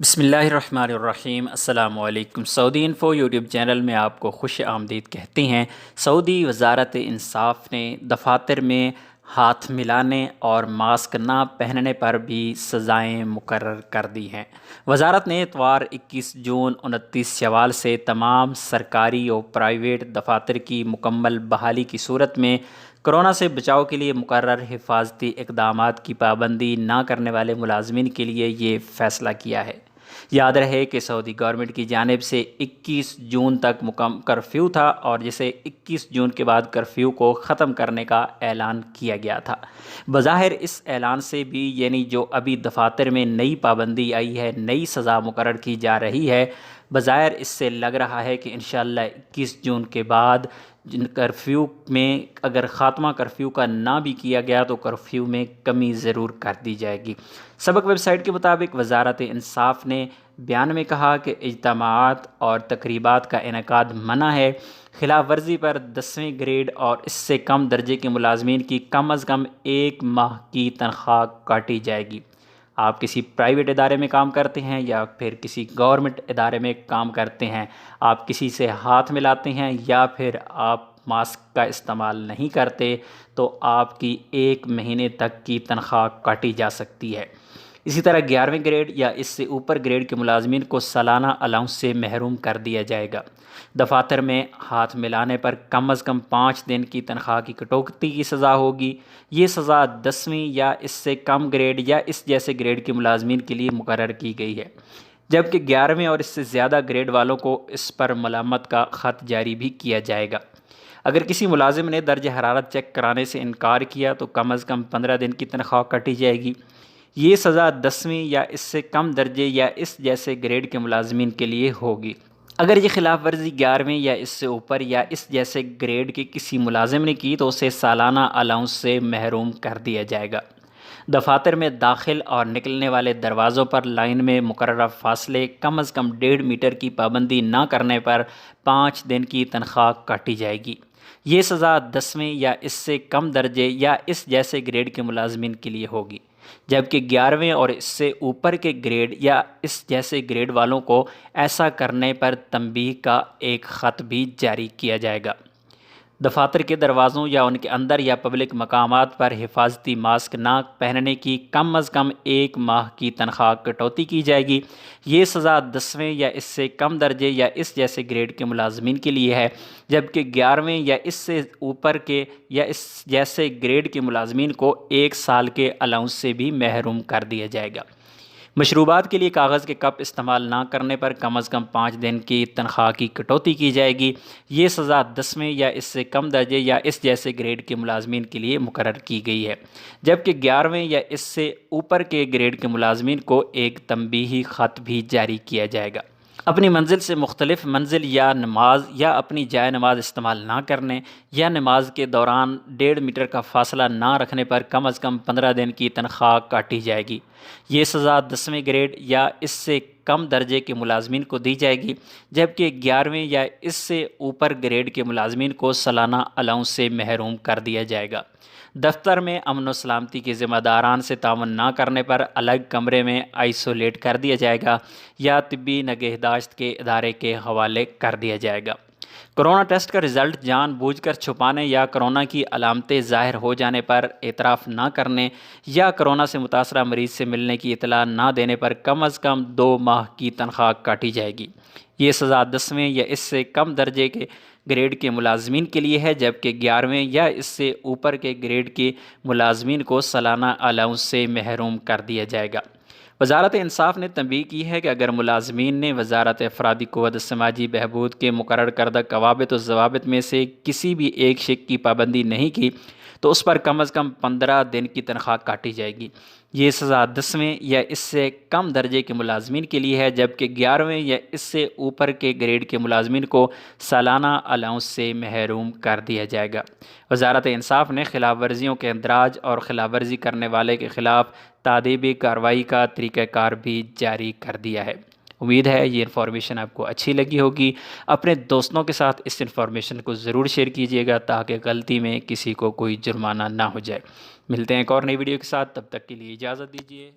بسم اللہ الرحمن الرحیم۔ السلام علیکم۔ سعودی انفو یوٹیوب چینل میں آپ کو خوش آمدید کہتے ہیں۔ سعودی وزارت انصاف نے دفاتر میں ہاتھ ملانے اور ماسک نہ پہننے پر بھی سزائیں مقرر کر دی ہیں۔ وزارت نے اتوار 21 جون 29 شوال سے تمام سرکاری اور پرائیویٹ دفاتر کی مکمل بحالی کی صورت میں کرونا سے بچاؤ کے لیے مقرر حفاظتی اقدامات کی پابندی نہ کرنے والے ملازمین کے لیے یہ فیصلہ کیا ہے۔ یاد رہے کہ سعودی گورنمنٹ کی جانب سے 21 جون تک کرفیو تھا اور جسے 21 جون کے بعد کرفیو کو ختم کرنے کا اعلان کیا گیا تھا۔ بظاہر اس اعلان سے بھی یعنی جو ابھی دفاتر میں نئی پابندی آئی ہے، نئی سزا مقرر کی جا رہی ہے، بظاہر اس سے لگ رہا ہے کہ انشاءاللہ 21 جون کے بعد کرفیو میں اگر خاتمہ کرفیو کا نہ بھی کیا گیا تو کرفیو میں کمی ضرور کر دی جائے گی۔ سبق ویب سائٹ کے مطابق وزارت انصاف نے بیان میں کہا کہ اجتماعات اور تقریبات کا انعقاد منع ہے۔ خلاف ورزی پر 10ویں گریڈ اور اس سے کم درجے کے ملازمین کی کم از کم 1 ماہ کی تنخواہ کاٹی جائے گی۔ آپ کسی پرائیویٹ ادارے میں کام کرتے ہیں یا پھر کسی گورنمنٹ ادارے میں کام کرتے ہیں، آپ کسی سے ہاتھ ملاتے ہیں یا پھر آپ ماسک کا استعمال نہیں کرتے تو آپ کی 1 مہینے تک کی تنخواہ کاٹی جا سکتی ہے۔ اسی طرح 11ویں گریڈ یا اس سے اوپر گریڈ کے ملازمین کو سالانہ الاؤنس سے محروم کر دیا جائے گا۔ دفاتر میں ہاتھ ملانے پر کم از کم 5 دن کی تنخواہ کی کٹوتی کی سزا ہوگی۔ یہ سزا 10ویں یا اس سے کم گریڈ یا اس جیسے گریڈ کے ملازمین کے لیے مقرر کی گئی ہے، جبکہ 11ویں اور اس سے زیادہ گریڈ والوں کو اس پر ملامت کا خط جاری بھی کیا جائے گا۔ اگر کسی ملازم نے درجہ حرارت چیک کرانے سے انکار کیا تو کم از کم 15 دن کی تنخواہ کاٹی جائے گی۔ یہ سزا 10ویں یا اس سے کم درجے یا اس جیسے گریڈ کے ملازمین کے لیے ہوگی۔ اگر یہ خلاف ورزی 11ویں یا اس سے اوپر یا اس جیسے گریڈ کے کسی ملازم نے کی تو اسے سالانہ الاؤنس سے محروم کر دیا جائے گا۔ دفاتر میں داخل اور نکلنے والے دروازوں پر لائن میں مقررہ فاصلے کم از کم 1.5 میٹر کی پابندی نہ کرنے پر 5 دن کی تنخواہ کاٹی جائے گی۔ یہ سزا 10ویں یا اس سے کم درجے یا اس جیسے گریڈ کے ملازمین کے لیے ہوگی، جبکہ 11ویں اور اس سے اوپر کے گریڈ یا اس جیسے گریڈ والوں کو ایسا کرنے پر تنبیہ کا ایک خط بھی جاری کیا جائے گا۔ دفاتر کے دروازوں یا ان کے اندر یا پبلک مقامات پر حفاظتی ماسک نہ پہننے کی کم از کم 1 ماہ کی تنخواہ کٹوتی کی جائے گی۔ یہ سزا 10ویں یا اس سے کم درجے یا اس جیسے گریڈ کے ملازمین کے لیے ہے، جبکہ 11ویں یا اس سے اوپر کے یا اس جیسے گریڈ کے ملازمین کو 1 سال کے الاؤنس سے بھی محروم کر دیا جائے گا۔ مشروبات کے لیے کاغذ کے کپ استعمال نہ کرنے پر کم از کم 5 دن کی تنخواہ کی کٹوتی کی جائے گی۔ یہ سزا 10ویں یا اس سے کم درجے یا اس جیسے گریڈ کے ملازمین کے لیے مقرر کی گئی ہے، جبکہ 11ویں یا اس سے اوپر کے گریڈ کے ملازمین کو ایک تنبیہی خط بھی جاری کیا جائے گا۔ اپنی منزل سے مختلف منزل یا نماز یا اپنی جائے نماز استعمال نہ کرنے یا نماز کے دوران 1.5 میٹر کا فاصلہ نہ رکھنے پر کم از کم 15 دن کی تنخواہ کاٹی جائے گی۔ یہ سزا 10ویں گریڈ یا اس سے کم درجے کے ملازمین کو دی جائے گی، جبکہ 11ویں یا اس سے اوپر گریڈ کے ملازمین کو سالانہ الاؤنس سے محروم کر دیا جائے گا۔ دفتر میں امن و سلامتی کے ذمہ داران سے تعاون نہ کرنے پر الگ کمرے میں آئسولیٹ کر دیا جائے گا یا طبی نگہداشت کے ادارے کے حوالے کر دیا جائے گا۔ کرونا ٹیسٹ کا رزلٹ جان بوجھ کر چھپانے یا کرونا کی علامتیں ظاہر ہو جانے پر اعتراف نہ کرنے یا کرونا سے متاثرہ مریض سے ملنے کی اطلاع نہ دینے پر کم از کم 2 ماہ کی تنخواہ کاٹی جائے گی۔ یہ سزا 10ویں یا اس سے کم درجے کے گریڈ کے ملازمین کے لیے ہے، جبکہ 11ویں یا اس سے اوپر کے گریڈ کے ملازمین کو سالانہ الاؤنس سے محروم کر دیا جائے گا۔ وزارت انصاف نے تنبیہ کی ہے کہ اگر ملازمین نے وزارت افرادی قوت سماجی بہبود کے مقرر کردہ ضوابط و ضوابط میں سے کسی بھی ایک شق کی پابندی نہیں کی تو اس پر کم از کم 15 دن کی تنخواہ کاٹی جائے گی۔ یہ سزا 10ویں یا اس سے کم درجے کے ملازمین کے لیے ہے، جبکہ 11ویں یا اس سے اوپر کے گریڈ کے ملازمین کو سالانہ الاؤنس سے محروم کر دیا جائے گا۔ وزارت انصاف نے خلاف ورزیوں کے اندراج اور خلاف ورزی کرنے والے کے خلاف تادیبی کارروائی کا طریقہ کار بھی جاری کر دیا ہے۔ امید ہے یہ انفارمیشن آپ کو اچھی لگی ہوگی۔ اپنے دوستوں کے ساتھ اس انفارمیشن کو ضرور شیئر کیجیے گا تاکہ غلطی میں کسی کو کوئی جرمانہ نہ ہو جائے۔ ملتے ہیں ایک اور نئی ویڈیو کے ساتھ، تب تک کے لیے اجازت دیجیے۔